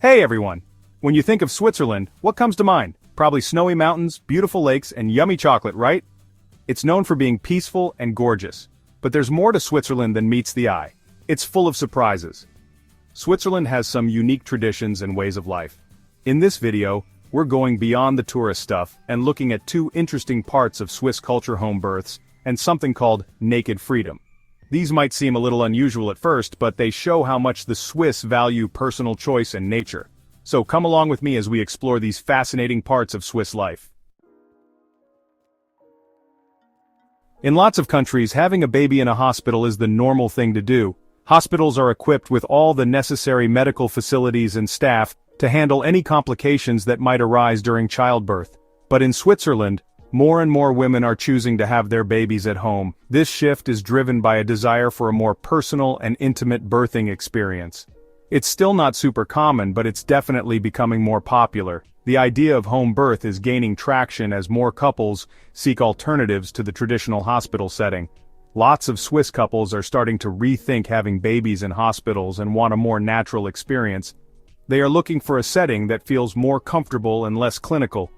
Hey everyone! When you think of Switzerland, what comes to mind? Probably snowy mountains, beautiful lakes, and yummy chocolate, right? It's known for being peaceful and gorgeous. But there's more to Switzerland than meets the eye. It's full of surprises. Switzerland has some unique traditions and ways of life. In this video, we're going beyond the tourist stuff and looking at two interesting parts of Swiss culture: home births, and something called naked freedom. These might seem a little unusual at first, but they show how much the Swiss value personal choice and nature. So come along with me as we explore these fascinating parts of Swiss life. In lots of countries, having a baby in a hospital is the normal thing to do. Hospitals are equipped with all the necessary medical facilities and staff to handle any complications that might arise during childbirth. But in Switzerland, more and more women are choosing to have their babies at home. This shift is driven by a desire for a more personal and intimate birthing experience. It's still not super common, but it's definitely becoming more popular. The idea of home birth is gaining traction as more couples seek alternatives to the traditional hospital setting. Lots of Swiss couples are starting to rethink having babies in hospitals and want a more natural experience. They are looking for a setting that feels more comfortable and less clinical.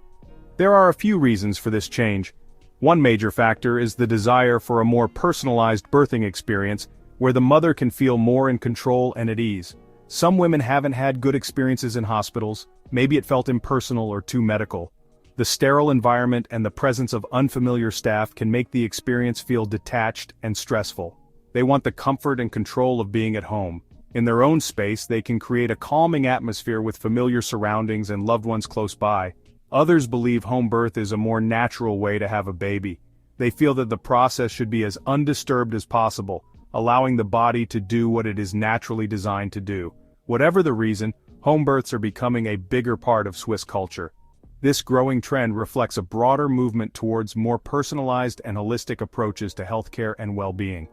There are a few reasons for this change. One major factor is the desire for a more personalized birthing experience, where the mother can feel more in control and at ease. Some women haven't had good experiences in hospitals, maybe it felt impersonal or too medical. The sterile environment and the presence of unfamiliar staff can make the experience feel detached and stressful. They want the comfort and control of being at home. In their own space, they can create a calming atmosphere with familiar surroundings and loved ones close by. Others believe home birth is a more natural way to have a baby. They feel that the process should be as undisturbed as possible, allowing the body to do what it is naturally designed to do. Whatever the reason, home births are becoming a bigger part of Swiss culture. This growing trend reflects a broader movement towards more personalized and holistic approaches to healthcare and well-being.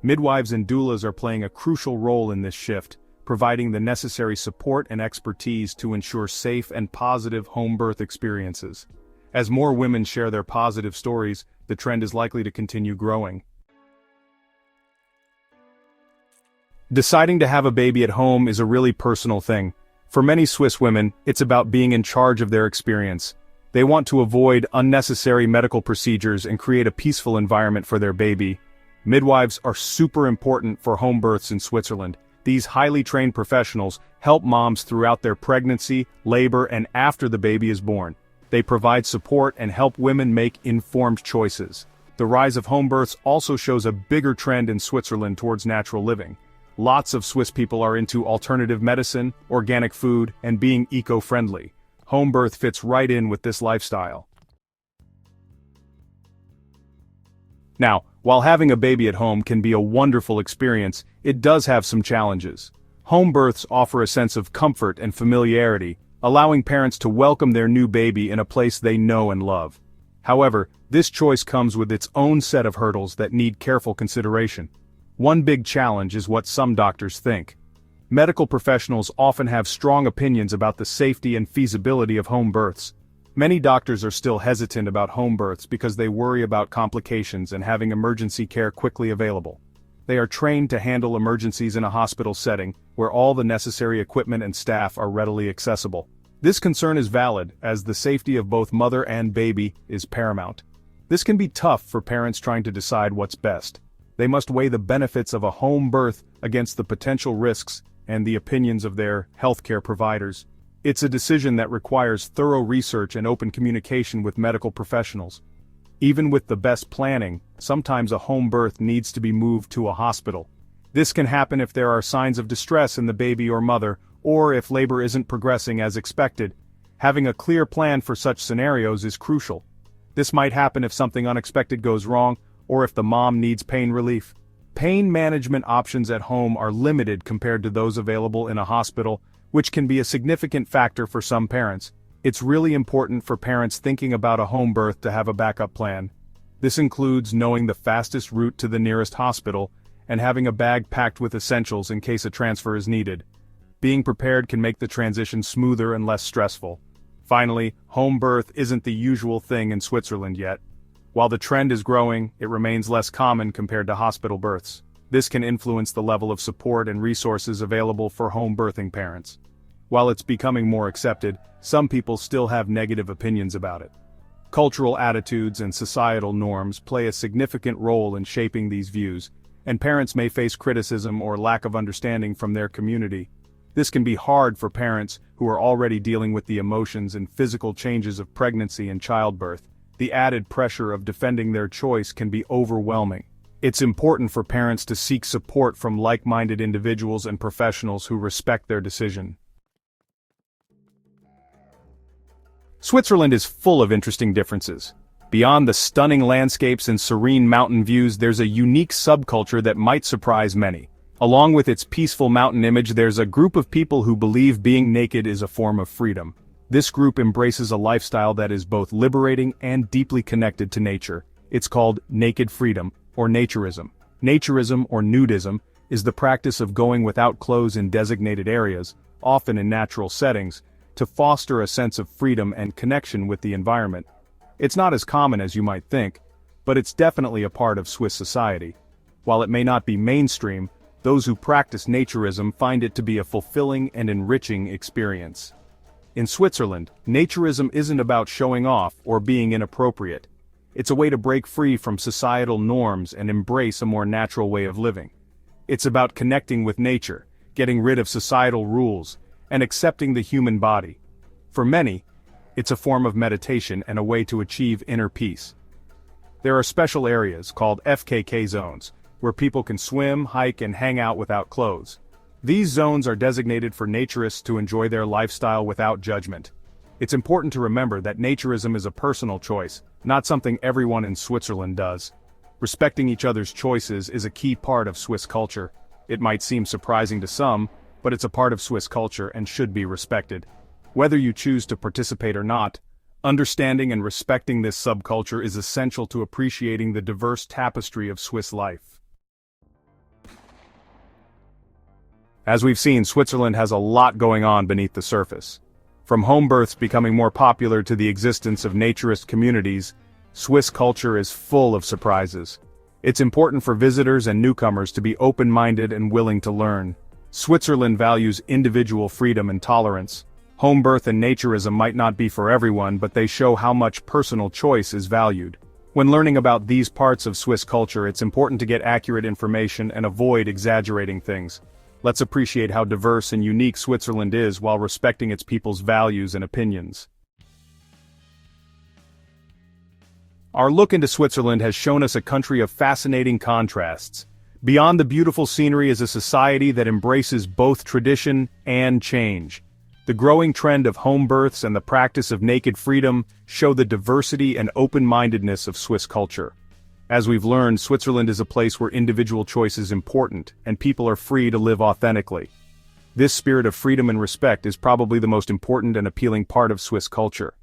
Midwives and doulas are playing a crucial role in this shift, providing the necessary support and expertise to ensure safe and positive home birth experiences. As more women share their positive stories, the trend is likely to continue growing. Deciding to have a baby at home is a really personal thing. For many Swiss women, it's about being in charge of their experience. They want to avoid unnecessary medical procedures and create a peaceful environment for their baby. Midwives are super important for home births in Switzerland. These highly trained professionals help moms throughout their pregnancy, labor, and after the baby is born. They provide support and help women make informed choices. The rise of home births also shows a bigger trend in Switzerland towards natural living. Lots of Swiss people are into alternative medicine, organic food, and being eco-friendly. Home birth fits right in with this lifestyle. Now, while having a baby at home can be a wonderful experience, it does have some challenges. Home births offer a sense of comfort and familiarity, allowing parents to welcome their new baby in a place they know and love. However, this choice comes with its own set of hurdles that need careful consideration. One big challenge is what some doctors think. Medical professionals often have strong opinions about the safety and feasibility of home births. Many doctors are still hesitant about home births because they worry about complications and having emergency care quickly available. They are trained to handle emergencies in a hospital setting, where all the necessary equipment and staff are readily accessible. This concern is valid, as the safety of both mother and baby is paramount. This can be tough for parents trying to decide what's best. They must weigh the benefits of a home birth against the potential risks and the opinions of their healthcare providers. It's a decision that requires thorough research and open communication with medical professionals. Even with the best planning, sometimes a home birth needs to be moved to a hospital. This can happen if there are signs of distress in the baby or mother, or if labor isn't progressing as expected. Having a clear plan for such scenarios is crucial. This might happen if something unexpected goes wrong, or if the mom needs pain relief. Pain management options at home are limited compared to those available in a hospital, which can be a significant factor for some parents. It's really important for parents thinking about a home birth to have a backup plan. This includes knowing the fastest route to the nearest hospital, and having a bag packed with essentials in case a transfer is needed. Being prepared can make the transition smoother and less stressful. Finally, home birth isn't the usual thing in Switzerland yet. While the trend is growing, it remains less common compared to hospital births. This can influence the level of support and resources available for home birthing parents. While it's becoming more accepted, some people still have negative opinions about it. Cultural attitudes and societal norms play a significant role in shaping these views, and parents may face criticism or lack of understanding from their community. This can be hard for parents who are already dealing with the emotions and physical changes of pregnancy and childbirth. The added pressure of defending their choice can be overwhelming. It's important for parents to seek support from like-minded individuals and professionals who respect their decision. Switzerland is full of interesting differences. Beyond the stunning landscapes and serene mountain views, there's a unique subculture that might surprise many. Along with its peaceful mountain image, there's a group of people who believe being naked is a form of freedom. This group embraces a lifestyle that is both liberating and deeply connected to nature. It's called naked freedom, or naturism. Naturism, or nudism, is the practice of going without clothes in designated areas, often in natural settings, to foster a sense of freedom and connection with the environment. It's not as common as you might think, but it's definitely a part of Swiss society. While it may not be mainstream, those who practice naturism find it to be a fulfilling and enriching experience. In Switzerland, naturism isn't about showing off or being inappropriate. It's a way to break free from societal norms and embrace a more natural way of living. It's about connecting with nature, getting rid of societal rules, and accepting the human body. For many, it's a form of meditation and a way to achieve inner peace. There are special areas, called FKK zones, where people can swim, hike, and hang out without clothes. These zones are designated for naturists to enjoy their lifestyle without judgment. It's important to remember that naturism is a personal choice, not something everyone in Switzerland does. Respecting each other's choices is a key part of Swiss culture. It might seem surprising to some, but it's a part of Swiss culture and should be respected. Whether you choose to participate or not, understanding and respecting this subculture is essential to appreciating the diverse tapestry of Swiss life. As we've seen, Switzerland has a lot going on beneath the surface. From home births becoming more popular to the existence of naturist communities, Swiss culture is full of surprises. It's important for visitors and newcomers to be open-minded and willing to learn. Switzerland values individual freedom and tolerance. Home birth and naturism might not be for everyone, but they show how much personal choice is valued. When learning about these parts of Swiss culture, it's important to get accurate information and avoid exaggerating things. Let's appreciate how diverse and unique Switzerland is while respecting its people's values and opinions. Our look into Switzerland has shown us a country of fascinating contrasts. Beyond the beautiful scenery is a society that embraces both tradition and change. The growing trend of home births and the practice of naked freedom show the diversity and open-mindedness of Swiss culture. As we've learned, Switzerland is a place where individual choice is important, and people are free to live authentically. This spirit of freedom and respect is probably the most important and appealing part of Swiss culture.